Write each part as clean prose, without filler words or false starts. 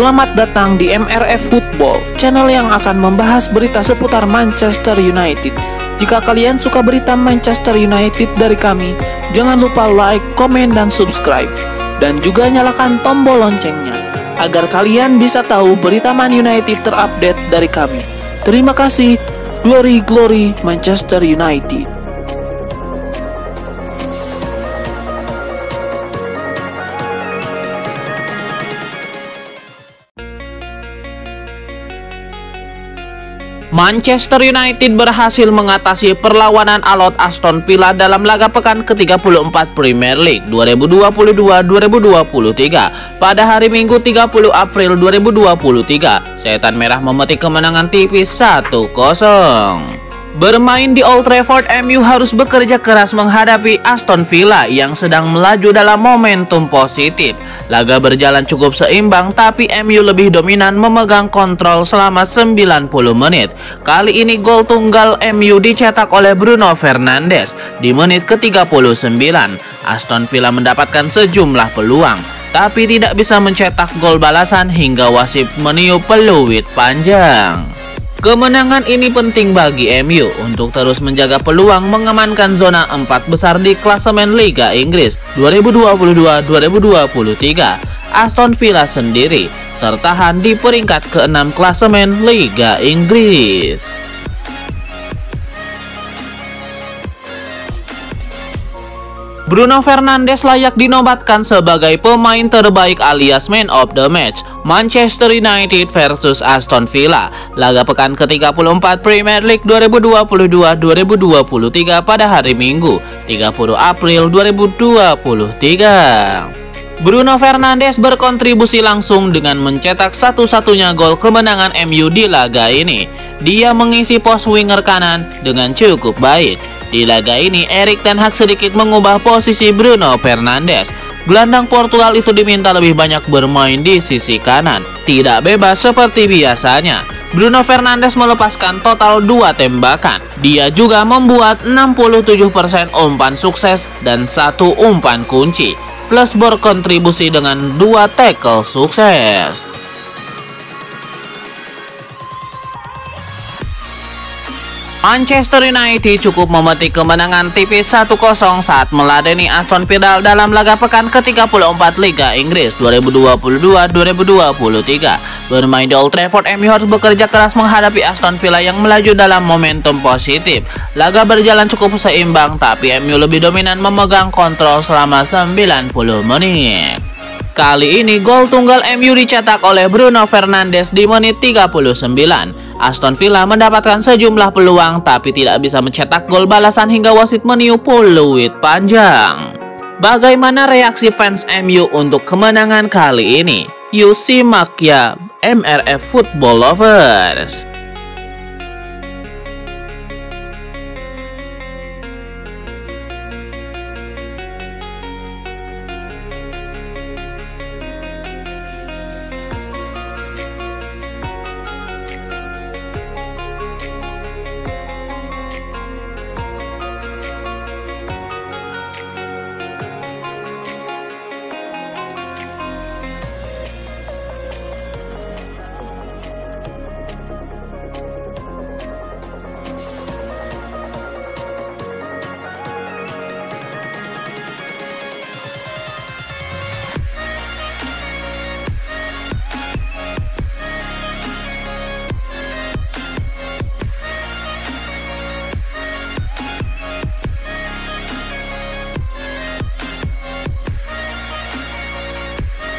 Selamat datang di MRF Football, channel yang akan membahas berita seputar Manchester United. Jika kalian suka berita Manchester United dari kami, jangan lupa like, komen, dan subscribe. Dan juga nyalakan tombol loncengnya, agar kalian bisa tahu berita Man United terupdate dari kami. Terima kasih. Glory, glory Manchester United. Manchester United berhasil mengatasi perlawanan alot Aston Villa dalam laga pekan ke-34 Premier League 2022-2023 pada hari Minggu 30 April 2023. Setan Merah memetik kemenangan tipis 1-0. Bermain di Old Trafford, MU harus bekerja keras menghadapi Aston Villa yang sedang melaju dalam momentum positif. Laga berjalan cukup seimbang, tapi MU lebih dominan memegang kontrol selama 90 menit. Kali ini gol tunggal MU dicetak oleh Bruno Fernandes di menit ke-39. Aston Villa mendapatkan sejumlah peluang, tapi tidak bisa mencetak gol balasan hingga wasit meniup peluit panjang. Kemenangan ini penting bagi MU untuk terus menjaga peluang mengamankan zona 4 besar di klasemen Liga Inggris 2022-2023. Aston Villa sendiri tertahan di peringkat ke-6 klasemen Liga Inggris. Bruno Fernandes layak dinobatkan sebagai pemain terbaik alias Man of the Match Manchester United versus Aston Villa, laga pekan ke-34 Premier League 2022-2023 pada hari Minggu 30 April 2023. Bruno Fernandes berkontribusi langsung dengan mencetak satu-satunya gol kemenangan MU di laga ini. Dia mengisi pos winger kanan dengan cukup baik. Di laga ini, Erik ten Hag sedikit mengubah posisi Bruno Fernandes. Gelandang Portugal itu diminta lebih banyak bermain di sisi kanan, tidak bebas seperti biasanya. Bruno Fernandes melepaskan total 2 tembakan. Dia juga membuat 67% umpan sukses dan 1 umpan kunci, plus berkontribusi dengan 2 tackle sukses. Manchester United cukup memetik kemenangan tipis 1-0 saat meladeni Aston Villa dalam laga pekan ke-34 Liga Inggris 2022-2023. Bermain di Old Trafford, MU harus bekerja keras menghadapi Aston Villa yang melaju dalam momentum positif. Laga berjalan cukup seimbang, tapi MU lebih dominan memegang kontrol selama 90 menit. Kali ini gol tunggal MU dicetak oleh Bruno Fernandes di menit 39. Aston Villa mendapatkan sejumlah peluang tapi tidak bisa mencetak gol balasan hingga wasit meniup peluit panjang. Bagaimana reaksi fans MU untuk kemenangan kali ini? Yuk simak ya MRF Football Lovers.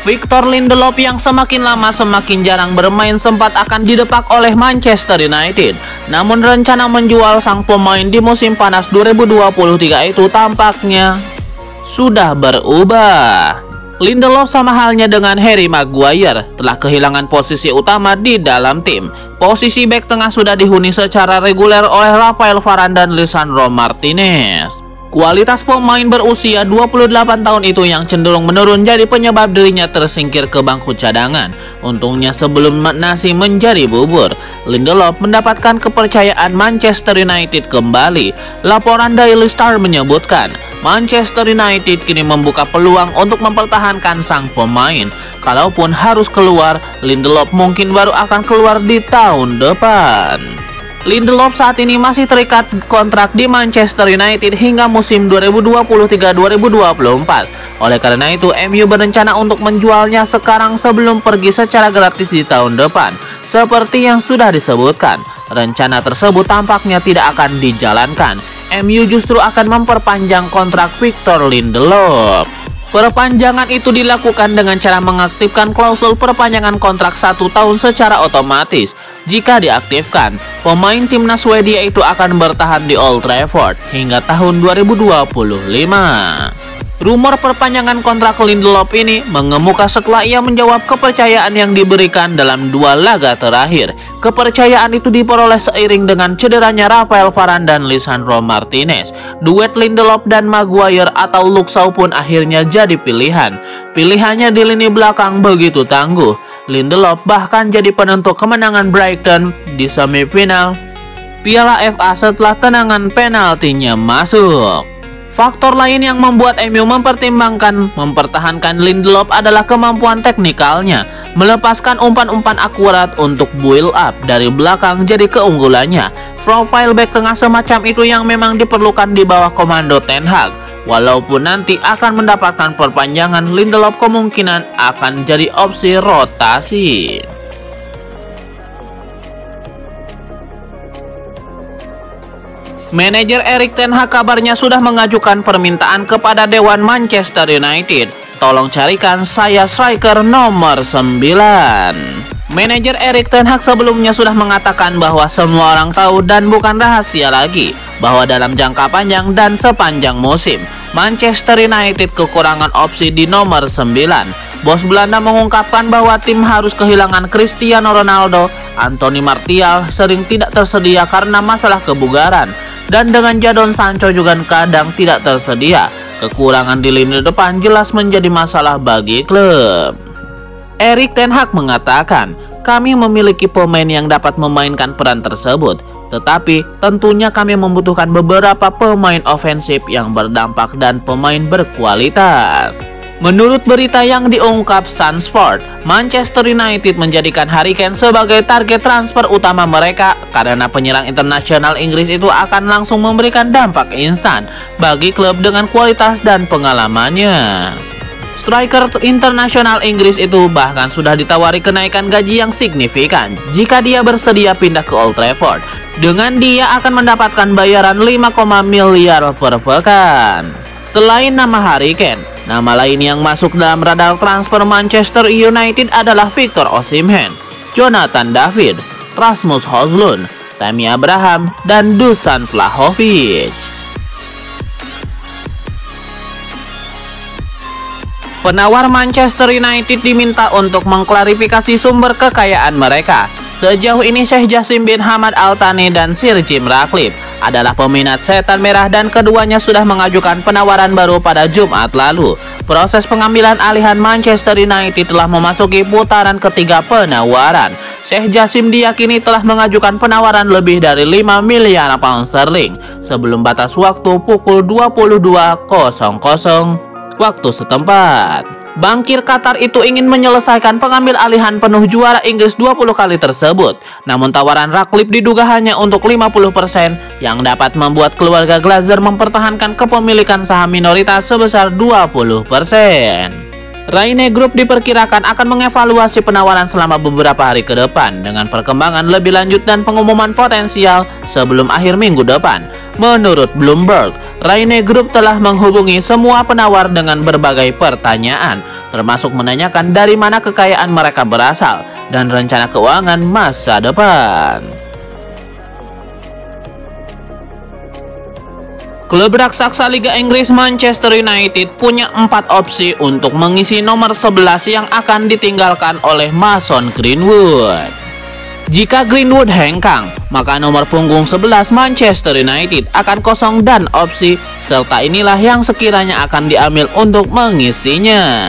Victor Lindelof yang semakin lama semakin jarang bermain sempat akan didepak oleh Manchester United. Namun rencana menjual sang pemain di musim panas 2023 itu tampaknya sudah berubah. Lindelof sama halnya dengan Harry Maguire telah kehilangan posisi utama di dalam tim. Posisi bek tengah sudah dihuni secara reguler oleh Rafael Varane dan Lisandro Martinez. Kualitas pemain berusia 28 tahun itu yang cenderung menurun jadi penyebab dirinya tersingkir ke bangku cadangan. Untungnya sebelum nasi menjadi bubur, Lindelof mendapatkan kepercayaan Manchester United kembali. Laporan Daily Star menyebutkan, Manchester United kini membuka peluang untuk mempertahankan sang pemain. Kalaupun harus keluar, Lindelof mungkin baru akan keluar di tahun depan. Lindelof saat ini masih terikat kontrak di Manchester United hingga musim 2023-2024. Oleh karena itu, MU berencana untuk menjualnya sekarang sebelum pergi secara gratis di tahun depan. Seperti yang sudah disebutkan, rencana tersebut tampaknya tidak akan dijalankan. MU justru akan memperpanjang kontrak Victor Lindelof. Perpanjangan itu dilakukan dengan cara mengaktifkan klausul perpanjangan kontrak 1 tahun secara otomatis. Jika diaktifkan, pemain timnas Swedia itu akan bertahan di Old Trafford hingga tahun 2025. Rumor perpanjangan kontrak Lindelof ini mengemuka setelah ia menjawab kepercayaan yang diberikan dalam 2 laga terakhir. Kepercayaan itu diperoleh seiring dengan cederanya Rafael Varane dan Lisandro Martinez. Duet Lindelof dan Maguire atau Luke Shaw pun akhirnya jadi pilihan. Pilihannya di lini belakang begitu tangguh. Lindelof bahkan jadi penentu kemenangan Brighton di semifinal Piala FA setelah tendangan penaltinya masuk. Faktor lain yang membuat MU mempertimbangkan mempertahankan Lindelof adalah kemampuan teknikalnya. Melepaskan umpan-umpan akurat untuk build up dari belakang jadi keunggulannya. Profile back tengah semacam itu yang memang diperlukan di bawah komando Ten Hag. Walaupun nanti akan mendapatkan perpanjangan, Lindelof kemungkinan akan jadi opsi rotasi. Manajer Erik ten Hag kabarnya sudah mengajukan permintaan kepada Dewan Manchester United. Tolong carikan saya striker nomor 9. Manajer Erik ten Hag sebelumnya sudah mengatakan bahwa semua orang tahu dan bukan rahasia lagi bahwa dalam jangka panjang dan sepanjang musim, Manchester United kekurangan opsi di nomor 9. Bos Belanda mengungkapkan bahwa tim harus kehilangan Cristiano Ronaldo. Anthony Martial sering tidak tersedia karena masalah kebugaran. Dan dengan Jadon Sancho juga kadang tidak tersedia. Kekurangan di lini depan jelas menjadi masalah bagi klub. Erik ten Hag mengatakan, kami memiliki pemain yang dapat memainkan peran tersebut. Tetapi tentunya kami membutuhkan beberapa pemain ofensif yang berdampak dan pemain berkualitas. Menurut berita yang diungkap Sun Sport, Manchester United menjadikan Harry Kane sebagai target transfer utama mereka karena penyerang internasional Inggris itu akan langsung memberikan dampak instan bagi klub dengan kualitas dan pengalamannya. Striker internasional Inggris itu bahkan sudah ditawari kenaikan gaji yang signifikan jika dia bersedia pindah ke Old Trafford. Dengan dia akan mendapatkan bayaran 5, miliar per pekan. Selain nama Harry Kane, nama lain yang masuk dalam radar transfer Manchester United adalah Victor Osimhen, Jonathan David, Rasmus Højlund, Tammy Abraham, dan Dusan Vlahovic. Penawar Manchester United diminta untuk mengklarifikasi sumber kekayaan mereka. Sejauh ini Sheikh Jassim bin Hamad Al Thani dan Sir Jim Ratcliffe adalah peminat setan merah dan keduanya sudah mengajukan penawaran baru pada Jumat lalu. Proses pengambilan alihan Manchester United telah memasuki putaran ketiga penawaran. Sheikh Jassim diyakini telah mengajukan penawaran lebih dari 5 miliar pound sterling sebelum batas waktu pukul 22.00 waktu setempat. Bankir Qatar itu ingin menyelesaikan pengambil alihan penuh juara Inggris 20 kali tersebut. Namun tawaran Ratcliffe diduga hanya untuk 50% yang dapat membuat keluarga Glazer mempertahankan kepemilikan saham minoritas sebesar 20%. Raine Group diperkirakan akan mengevaluasi penawaran selama beberapa hari ke depan dengan perkembangan lebih lanjut dan pengumuman potensial sebelum akhir minggu depan. Menurut Bloomberg, Raine Group telah menghubungi semua penawar dengan berbagai pertanyaan, termasuk menanyakan dari mana kekayaan mereka berasal dan rencana keuangan masa depan. Klub raksasa Liga Inggris Manchester United punya 4 opsi untuk mengisi nomor 11 yang akan ditinggalkan oleh Mason Greenwood. Jika Greenwood hengkang, maka nomor punggung 11 Manchester United akan kosong dan opsi serta inilah yang sekiranya akan diambil untuk mengisinya.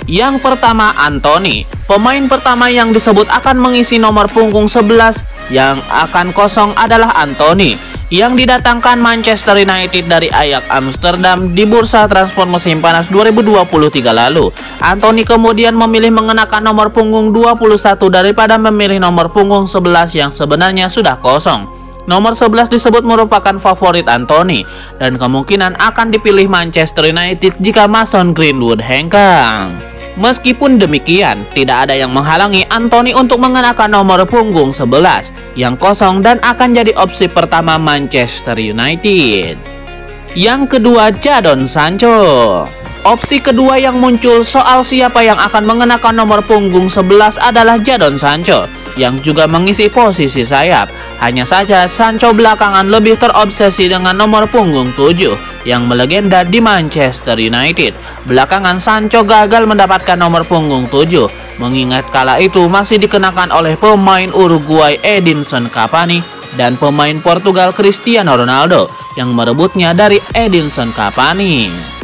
Yang pertama, Anthony. Pemain pertama yang disebut akan mengisi nomor punggung 11 yang akan kosong adalah Anthony. yang didatangkan Manchester United dari Ajax Amsterdam di bursa transfer musim panas 2023 lalu. Anthony kemudian memilih mengenakan nomor punggung 21 daripada memilih nomor punggung 11 yang sebenarnya sudah kosong. Nomor 11 disebut merupakan favorit Anthony dan kemungkinan akan dipilih Manchester United jika Mason Greenwood hengkang. Meskipun demikian, tidak ada yang menghalangi Anthony untuk mengenakan nomor punggung 11 yang kosong dan akan jadi opsi pertama Manchester United. Yang kedua, Jadon Sancho. Opsi kedua yang muncul soal siapa yang akan mengenakan nomor punggung 11 adalah Jadon Sancho yang juga mengisi posisi sayap. Hanya saja Sancho belakangan lebih terobsesi dengan nomor punggung 7 yang melegenda di Manchester United. Belakangan Sancho gagal mendapatkan nomor punggung 7 mengingat kala itu masih dikenakan oleh pemain Uruguay Edinson Cavani dan pemain Portugal Cristiano Ronaldo yang merebutnya dari Edinson Cavani.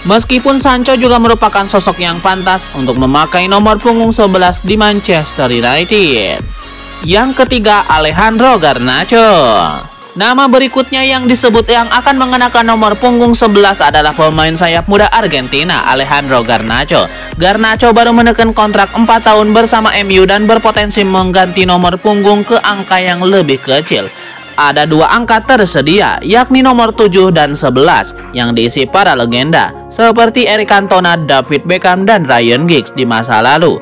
Meskipun Sancho juga merupakan sosok yang pantas untuk memakai nomor punggung 11 di Manchester United. Yang ketiga, Alejandro Garnacho. Nama berikutnya yang disebut yang akan mengenakan nomor punggung 11 adalah pemain sayap muda Argentina, Alejandro Garnacho. Garnacho baru menekan kontrak 4 tahun bersama MU dan berpotensi mengganti nomor punggung ke angka yang lebih kecil. Ada dua angka tersedia, yakni nomor 7 dan 11 yang diisi para legenda seperti Eric Cantona, David Beckham, dan Ryan Giggs di masa lalu.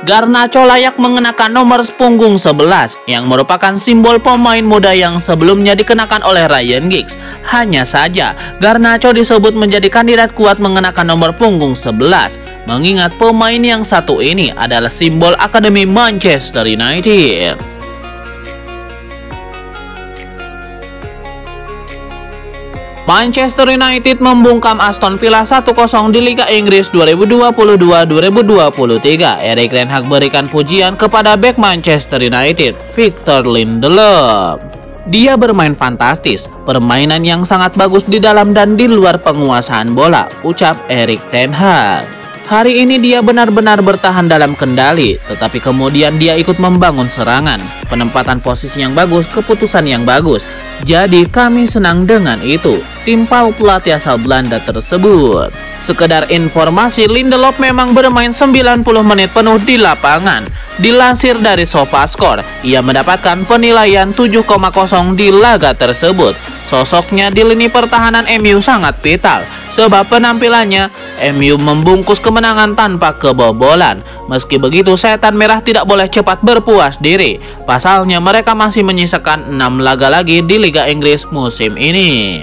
Garnacho layak mengenakan nomor punggung 11 yang merupakan simbol pemain muda yang sebelumnya dikenakan oleh Ryan Giggs. Hanya saja, Garnacho disebut menjadi kandidat kuat mengenakan nomor punggung 11 mengingat pemain yang satu ini adalah simbol Akademi Manchester United. Manchester United membungkam Aston Villa 1-0 di Liga Inggris 2022-2023. Erik ten Hag berikan pujian kepada bek Manchester United, Victor Lindelof. Dia bermain fantastis, permainan yang sangat bagus di dalam dan di luar penguasaan bola, ucap Erik ten Hag. Hari ini dia benar-benar bertahan dalam kendali, tetapi kemudian dia ikut membangun serangan, penempatan posisi yang bagus, keputusan yang bagus. Jadi kami senang dengan itu, timpal pelatih asal Belanda tersebut. Sekedar informasi, Lindelof memang bermain 90 menit penuh di lapangan. Dilansir dari SofaScore, ia mendapatkan penilaian 7,0 di laga tersebut. Sosoknya di lini pertahanan MU sangat vital, sebab penampilannya MU membungkus kemenangan tanpa kebobolan. Meski begitu, setan merah tidak boleh cepat berpuas diri. Pasalnya mereka masih menyisakan 6 laga lagi di Liga Inggris musim ini.